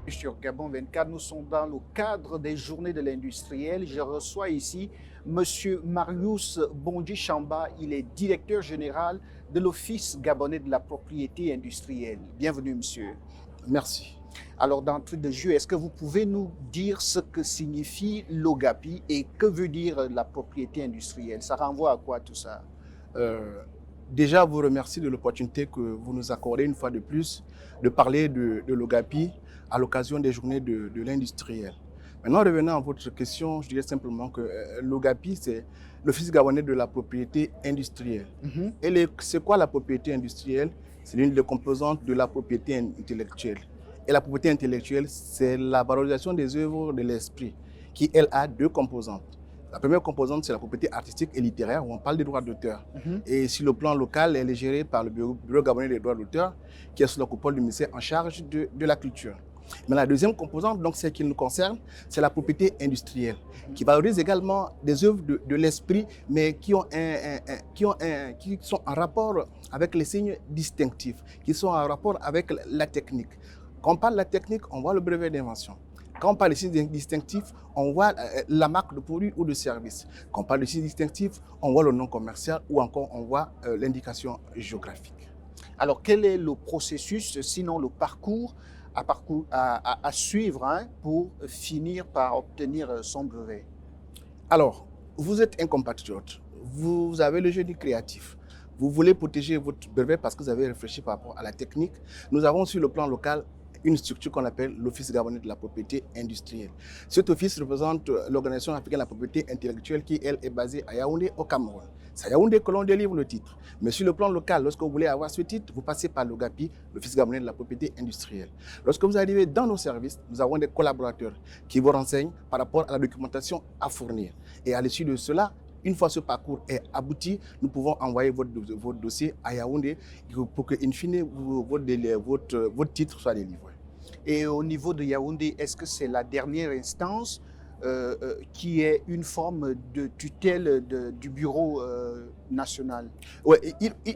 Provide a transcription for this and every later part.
Sur Gabon 24, nous sommes dans le cadre des journées de l'industriel. Je reçois ici Monsieur Marius Bondji Chamba. Il est directeur général de l'Office gabonais de la propriété industrielle. Bienvenue, monsieur. Merci. Alors, d'entrée de jeu, est-ce que vous pouvez nous dire ce que signifie l'OGAPI et que veut dire la propriété industrielle? Ça renvoie à quoi tout ça? Déjà, vous remercie de l'opportunité que vous nous accordez une fois de plus de parler de l'OGAPI à l'occasion des journées de l'industriel. Maintenant, revenant à votre question, je dirais simplement que l'OGAPI, c'est l'Office gabonais de la propriété industrielle. Et c'est quoi la propriété industrielle? C'est l'une des composantes de la propriété intellectuelle. Et la propriété intellectuelle, c'est la valorisation des œuvres de l'esprit, qui, elle, a deux composantes. La première composante, c'est la propriété artistique et littéraire, où on parle des droits d'auteur. Et sur le plan local, elle est gérée par le Bureau gabonais des droits d'auteur, qui est sous la coupole du ministère en charge de la culture. Mais la deuxième composante, donc celle qui nous concerne, c'est la propriété industrielle, qui valorise également des œuvres de l'esprit, mais qui sont en rapport avec les signes distinctifs, qui sont en rapport avec la technique. Quand on parle de la technique, on voit le brevet d'invention. Quand on parle de signes distinctifs, on voit la marque de produit ou de service. Quand on parle de signes distinctifs, on voit le nom commercial ou encore on voit l'indication géographique. Alors, quel est le processus, sinon le parcours à suivre pour finir par obtenir son brevet? Alors, vous êtes un compatriote, vous avez le génie créatif. Vous voulez protéger votre brevet parce que vous avez réfléchi par rapport à la technique. Nous avons sur le plan local une structure qu'on appelle l'Office gabonais de la propriété industrielle. Cet office représente l'Organisation africaine de la propriété intellectuelle qui, elle, est basée à Yaoundé, au Cameroun. C'est à Yaoundé que l'on délivre le titre. Mais sur le plan local, lorsque vous voulez avoir ce titre, vous passez par l'OGAPI, l'Office gabonais de la propriété industrielle. Lorsque vous arrivez dans nos services, nous avons des collaborateurs qui vous renseignent par rapport à la documentation à fournir. Et à l'issue de cela, une fois ce parcours est abouti, nous pouvons envoyer votre dossier à Yaoundé pour que, in fine, votre titre soit délivré. Et au niveau de Yaoundé, est-ce que c'est la dernière instance qui est une forme de tutelle du bureau national? Oui,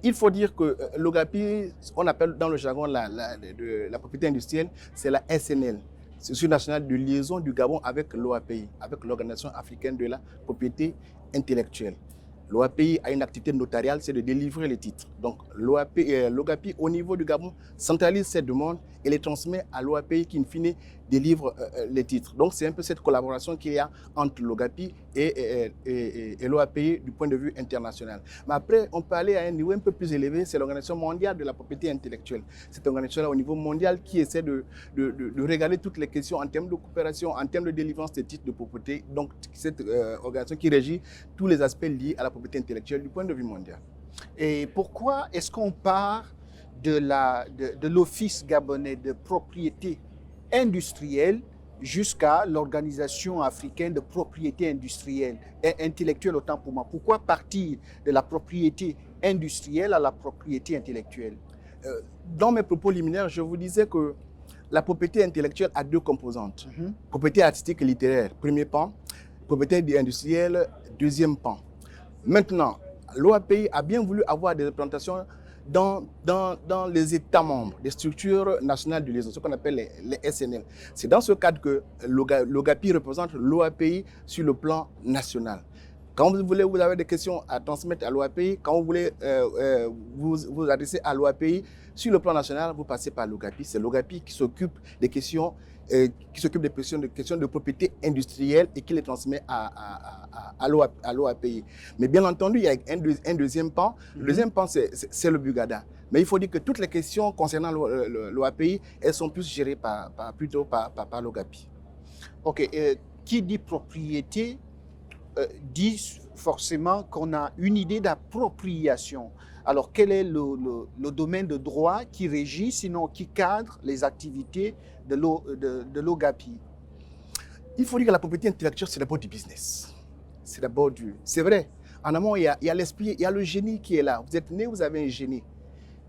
il faut dire que l'OGAPI, on appelle dans le jargon la propriété industrielle, c'est la SNL. C'est l'institut national de liaison du Gabon avec l'OAPI, avec l'Organisation africaine de la propriété intellectuelle. L'OAPI a une activité notariale, c'est de délivrer les titres. Donc l'OGAPI, au niveau du Gabon, centralise ces demandes et les transmet à l'OAPI qui, in fine, délivre les titres. Donc c'est un peu cette collaboration qu'il y a entre l'OGAPI et l'OAPI du point de vue international. Mais après, on peut aller à un niveau un peu plus élevé, c'est l'Organisation mondiale de la propriété intellectuelle. Cette organisation-là au niveau mondial qui essaie de regarder toutes les questions en termes de coopération, en termes de délivrance des titres de propriété. Donc cette organisation qui régit tous les aspects liés à la propriété intellectuelle du point de vue mondial. Et pourquoi est-ce qu'on part de l'Office gabonais de propriété industrielle jusqu'à l'Organisation africaine de propriété industrielle et intellectuelle, autant pour moi? Pourquoi partir de la propriété industrielle à la propriété intellectuelle? Dans mes propos liminaires, je vous disais que la propriété intellectuelle a deux composantes. Propriété artistique et littéraire, premier pan. Propriété industrielle, deuxième pan. Maintenant, l'OAPI a bien voulu avoir des représentations dans les États membres, des structures nationales de liaison, ce qu'on appelle les SNL. C'est dans ce cadre que l'OGAPI représente l'OAPI sur le plan national. Quand vous avez des questions à transmettre à l'OAPI, quand vous voulez vous adresser à l'OAPI, sur le plan national, vous passez par l'OGAPI. C'est l'OGAPI qui s'occupe des questions de propriété industrielle et qui les transmet à l'OAPI. Mais bien entendu, il y a un deuxième pan. Le deuxième pan, c'est le Bugada. Mais il faut dire que toutes les questions concernant l'OAPI, elles sont plus gérées plutôt par l'OGAPI. OK. Qui dit propriété dit forcément qu'on a une idée d'appropriation. Alors, quel est le domaine de droit qui régit, sinon qui cadre les activités de l'OGAPI? Il faut dire que la propriété intellectuelle, c'est d'abord du business. C'est vrai. En amont, il y a l'esprit, il y a le génie qui est là. Vous êtes né, vous avez un génie.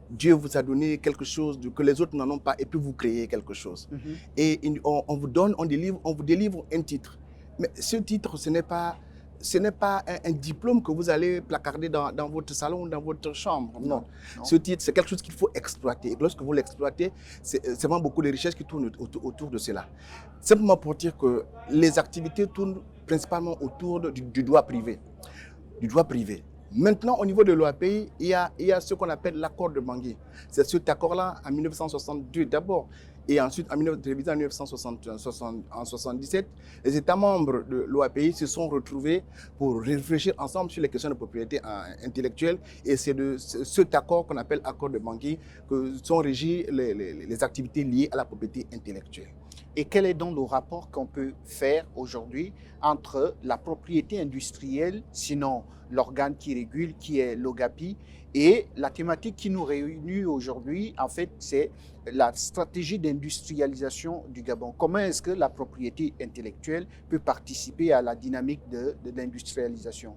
Dieu vous a donné quelque chose que les autres n'en ont pas et puis vous créez quelque chose. Et on vous délivre un titre. Mais ce titre, ce n'est pas ce n'est pas un diplôme que vous allez placarder dans votre salon ou dans votre chambre. Non. Non. Ce titre, c'est quelque chose qu'il faut exploiter. Et lorsque vous l'exploitez, c'est vraiment beaucoup de richesses qui tournent autour de cela. Simplement pour dire que les activités tournent principalement autour du droit privé. Du droit privé. Maintenant, au niveau de l'OAPI, il y a ce qu'on appelle l'accord de Bangui. C'est cet accord-là en 1962 d'abord. Et ensuite, en 1977, les États membres de l'OAPI se sont retrouvés pour réfléchir ensemble sur les questions de propriété intellectuelle. Et c'est de cet accord qu'on appelle accord de Bangui que sont régies les activités liées à la propriété intellectuelle. Et quel est donc le rapport qu'on peut faire aujourd'hui entre la propriété industrielle, sinon l'organe qui régule, qui est l'OGAPI, et la thématique qui nous réunit aujourd'hui, en fait, c'est la stratégie d'industrialisation du Gabon. Comment est-ce que la propriété intellectuelle peut participer à la dynamique de l'industrialisation?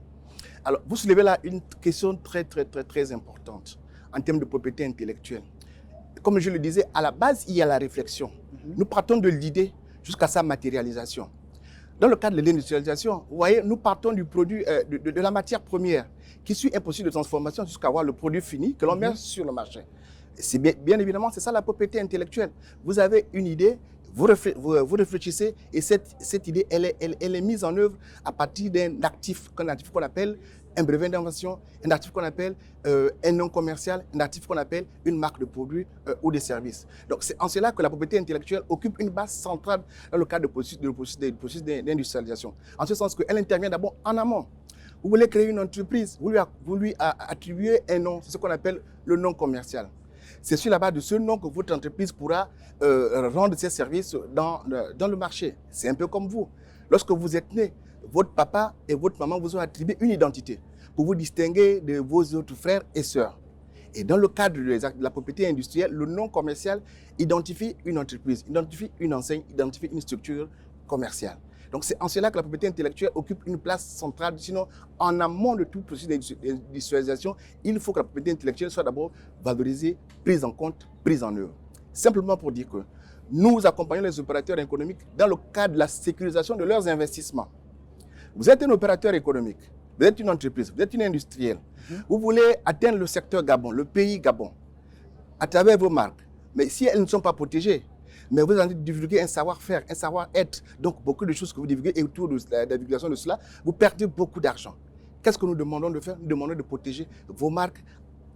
Alors, vous soulevez là une question très importante en termes de propriété intellectuelle. Comme je le disais, à la base, il y a la réflexion. Nous partons de l'idée jusqu'à sa matérialisation. Dans le cadre de l'industrialisation, vous voyez, nous partons du produit, de la matière première qui suit un processus de transformation jusqu'à avoir le produit fini que l'on met sur le marché. C'est bien évidemment, c'est ça la propriété intellectuelle. Vous avez une idée, vous réfléchissez et cette idée, elle est mise en œuvre à partir d'un actif qu'on appelle un brevet d'invention, un actif qu'on appelle un nom commercial, un actif qu'on appelle une marque de produit ou de services. Donc c'est en cela que la propriété intellectuelle occupe une base centrale dans le cadre du processus d'industrialisation. En ce sens qu'elle intervient d'abord en amont. Vous voulez créer une entreprise, vous lui attribuez un nom, c'est ce qu'on appelle le nom commercial. C'est sur la base de ce nom que votre entreprise pourra rendre ses services dans le marché. C'est un peu comme vous. Lorsque vous êtes né, votre papa et votre maman vous ont attribué une identité pour vous distinguer de vos autres frères et sœurs. Et dans le cadre de la propriété industrielle, le nom commercial identifie une entreprise, identifie une enseigne, identifie une structure commerciale. Donc c'est en cela que la propriété intellectuelle occupe une place centrale. Sinon, en amont de tout processus d'industrialisation, il faut que la propriété intellectuelle soit d'abord valorisée, prise en compte, prise en œuvre. Simplement pour dire que nous accompagnons les opérateurs économiques dans le cadre de la sécurisation de leurs investissements. Vous êtes un opérateur économique, vous êtes une entreprise, vous êtes une industrielle. Vous voulez atteindre le secteur Gabon, le pays Gabon, à travers vos marques. Mais si elles ne sont pas protégées, mais vous allez divulguer un savoir-faire, un savoir-être, donc beaucoup de choses que vous divulguez, et autour de la divulgation de cela, vous perdez beaucoup d'argent. Qu'est-ce que nous demandons de faire? Nous demandons de protéger vos marques.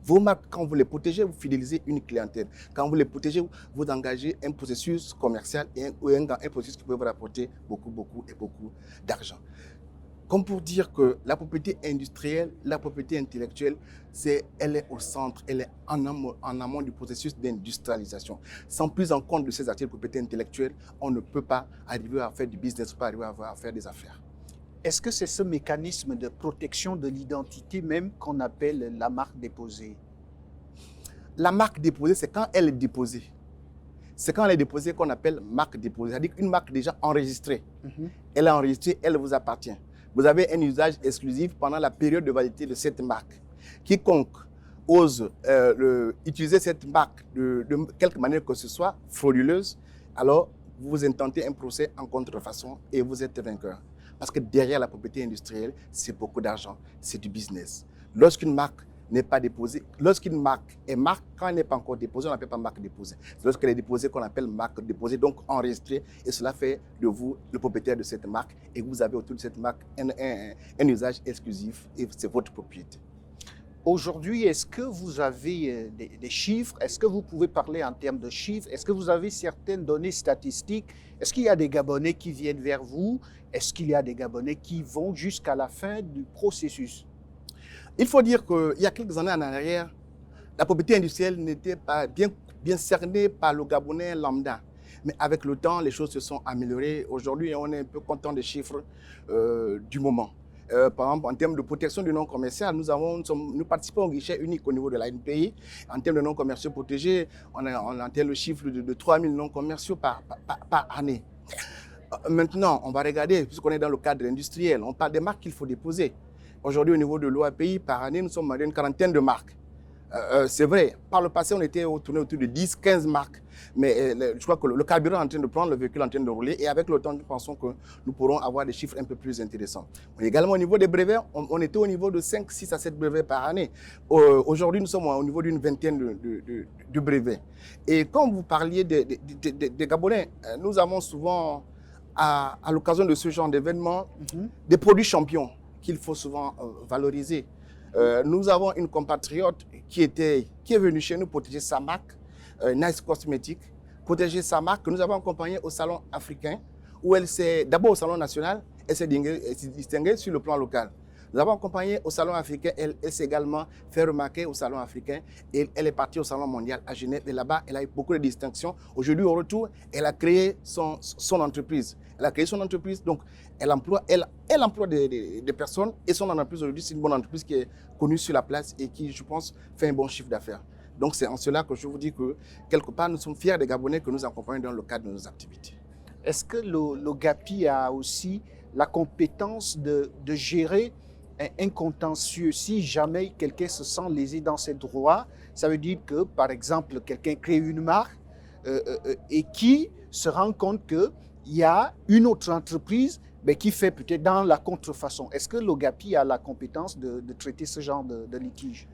Vos marques, quand vous les protégez, vous fidélisez une clientèle. Quand vous les protégez, vous engagez un processus commercial et un processus qui peut vous rapporter beaucoup d'argent. Comme pour dire que la propriété industrielle, la propriété intellectuelle, elle est au centre, elle est en amont du processus d'industrialisation. Sans prise en compte de ces activités de propriété intellectuelle, on ne peut pas arriver à faire du business, on ne peut pas arriver à faire des affaires. Est-ce que c'est ce mécanisme de protection de l'identité même qu'on appelle la marque déposée? La marque déposée, c'est quand elle est déposée. C'est quand elle est déposée qu'on appelle marque déposée. C'est-à-dire qu'une marque déjà enregistrée. Elle est enregistrée, elle vous appartient. Vous avez un usage exclusif pendant la période de validité de cette marque. Quiconque ose utiliser cette marque de quelque manière que ce soit frauduleuse, alors vous intentez un procès en contrefaçon et vous êtes vainqueur. Parce que derrière la propriété industrielle, c'est beaucoup d'argent, c'est du business. Lorsqu'une marque n'est pas déposée, lorsqu'une marque est marque, quand elle n'est pas encore déposée, on n'appelle pas marque déposée. C'est lorsqu'elle est déposée qu'on appelle marque déposée, donc enregistrée, et cela fait de vous le propriétaire de cette marque, et vous avez autour de cette marque un usage exclusif, et c'est votre propriété. Aujourd'hui, est-ce que vous avez des chiffres? Est-ce que vous pouvez parler en termes de chiffres? Est-ce que vous avez certaines données statistiques? Est-ce qu'il y a des Gabonais qui viennent vers vous? Est-ce qu'il y a des Gabonais qui vont jusqu'à la fin du processus? Il faut dire qu'il y a quelques années en arrière, la propriété industrielle n'était pas bien cernée par le Gabonais lambda. Mais avec le temps, les choses se sont améliorées. Aujourd'hui, on est un peu content des chiffres du moment. Par exemple, en termes de protection du non commercial, nous participons au guichet unique au niveau de l'ANPI. En termes de non commerciaux protégés, on atteint le chiffre de 3000 non commerciaux par année. Maintenant, on va regarder, puisqu'on est dans le cadre industriel, on parle des marques qu'il faut déposer. Aujourd'hui, au niveau de l'OAPI, par année, nous sommes à une quarantaine de marques. C'est vrai, par le passé, on était tourné autour de 10-15 marques. Mais je crois que le carburant est en train de prendre, le véhicule est en train de rouler. Et avec le temps, nous pensons que nous pourrons avoir des chiffres un peu plus intéressants. Également, au niveau des brevets, on était au niveau de 5, 6 à 7 brevets par année. Aujourd'hui, nous sommes au niveau d'une vingtaine de brevets. Et quand vous parliez des Gabonais, nous avons souvent, à l'occasion de ce genre d'événement, des produits champions qu'il faut souvent valoriser. Nous avons une compatriote qui est venue chez nous protéger sa marque, Nice Cosmetics, protéger sa marque, que nous avons accompagnée au salon africain, où elle s'est, d'abord au salon national, elle s'est distinguée sur le plan local. Nous avons accompagné au salon africain, elle s'est également fait remarquer au salon africain, et elle est partie au salon mondial à Genève, et là-bas, elle a eu beaucoup de distinctions. Aujourd'hui, au retour, elle a créé son entreprise. Elle a créé son entreprise, donc elle emploie des personnes, et son entreprise aujourd'hui, c'est une bonne entreprise qui est connue sur la place et qui, je pense, fait un bon chiffre d'affaires. Donc c'est en cela que je vous dis que, quelque part, nous sommes fiers des Gabonais que nous accompagnons dans le cadre de nos activités. Est-ce que l'OGAPI a aussi la compétence de gérer un contentieux? Si jamais quelqu'un se sent lésé dans ses droits, ça veut dire que, par exemple, quelqu'un crée une marque et qui se rend compte qu'il y a une autre entreprise qui fait peut-être dans la contrefaçon. Est-ce que l'OGAPI a la compétence de traiter ce genre de litige?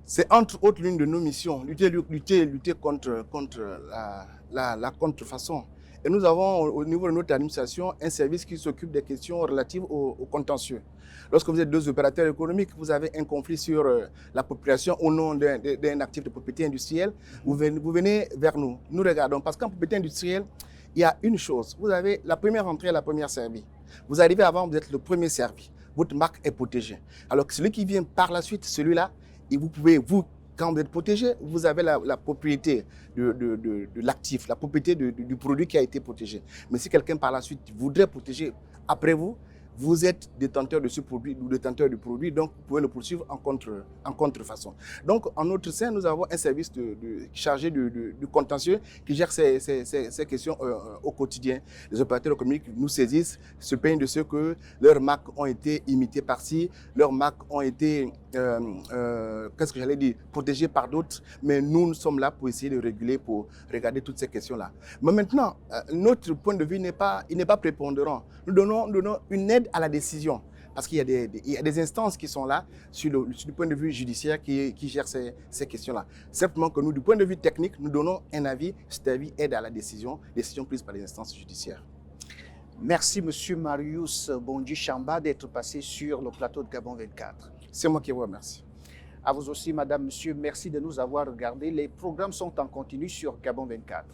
C'est entre autres l'une de nos missions, lutter contre la contrefaçon. Et nous avons au niveau de notre administration un service qui s'occupe des questions relatives au contentieux. Lorsque vous êtes deux opérateurs économiques, vous avez un conflit sur l'appropriation au nom d'un actif de propriété industrielle, vous venez vers nous. Nous regardons, parce qu'en propriété industrielle, il y a une chose. Vous avez la première entrée et la première servie. Vous arrivez avant, vous êtes le premier servi. Votre marque est protégée. Alors que celui qui vient par la suite, celui-là, et quand vous êtes protégé, vous avez la propriété de l'actif, la propriété du produit qui a été protégé. Mais si quelqu'un par la suite voudrait protéger après vous, vous êtes détenteur de ce produit ou détenteur du produit, donc vous pouvez le poursuivre en contrefaçon. Donc, en notre sein, nous avons un service chargé du contentieux qui gère ces questions au quotidien. Les opérateurs économiques nous saisissent, se plaignent de ce que leurs marques ont été imitées par-ci, leurs marques ont été, protégées par d'autres, mais nous sommes là pour essayer de réguler, pour regarder toutes ces questions-là. Mais maintenant, notre point de vue n'est pas prépondérant. Nous donnons une aide à la décision. Parce qu'il y a des instances qui sont là, du point de vue judiciaire, qui gèrent ces questions-là. Simplement que nous, du point de vue technique, nous donnons un avis. Cet avis aide à la décision prise par les instances judiciaires. Merci, M. Marius Bondi Chamba, d'être passé sur le plateau de Gabon 24. C'est moi qui vous remercie. À vous aussi, madame, monsieur, merci de nous avoir regardés. Les programmes sont en continu sur Gabon 24.